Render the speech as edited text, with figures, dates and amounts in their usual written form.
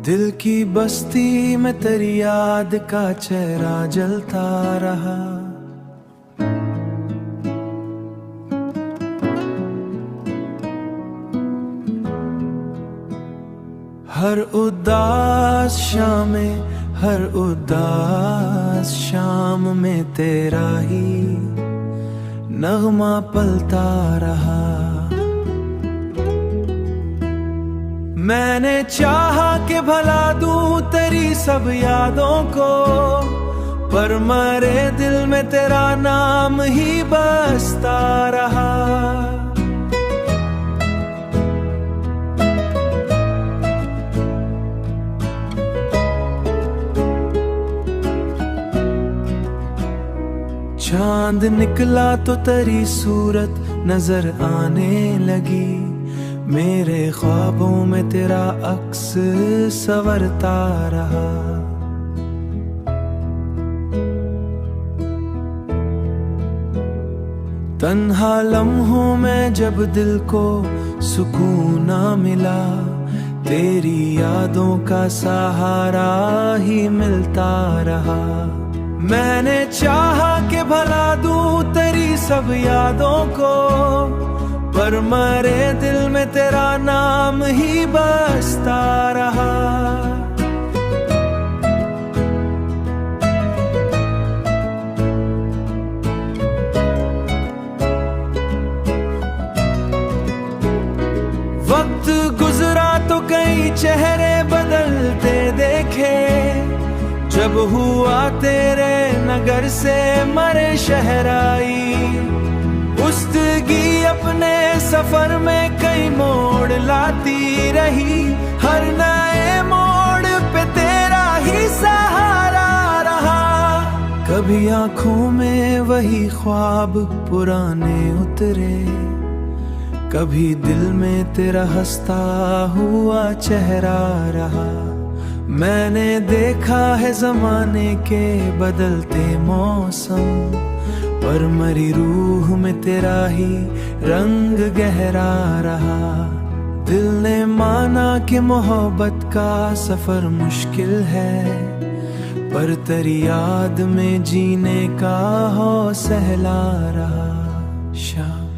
दिल की बस्ती में तेरी याद का चेहरा जलता रहा। हर उदास शाम में, हर उदास शाम में तेरा ही नगमा पलता रहा। मैंने चाहा कि भला दूं तेरी सब यादों को, पर मरे दिल में तेरा नाम ही बसता रहा। चांद निकला तो तेरी सूरत नजर आने लगी। मेरे ख्वाबों में तेरा अक्स संवरता रहा। तन्हा लम्हों में जब दिल को सुकून ना मिला, तेरी यादों का सहारा ही मिलता रहा। मैंने चाहा कि भला दूं तेरी सब यादों को, पर मरे दिल में तेरा नाम ही बसता रहा। वक्त गुजरा तो कई चेहरे बदलते देखे, जब हुआ तेरे नगर से मरे शहराई। उस्तगी अपने सफर में कई मोड़ लाती रही, हर नए मोड़ पे तेरा ही सहारा रहा। कभी आंखों में वही ख्वाब पुराने उतरे, कभी दिल में तेरा हंसता हुआ चेहरा रहा। मैंने देखा है ज़माने के बदलते मौसम, पर मरी रूह में तेरा ही रंग गहरा रहा। दिल ने माना कि मोहब्बत का सफर मुश्किल है, पर तेरी याद में जीने का हौसला रहा। शाम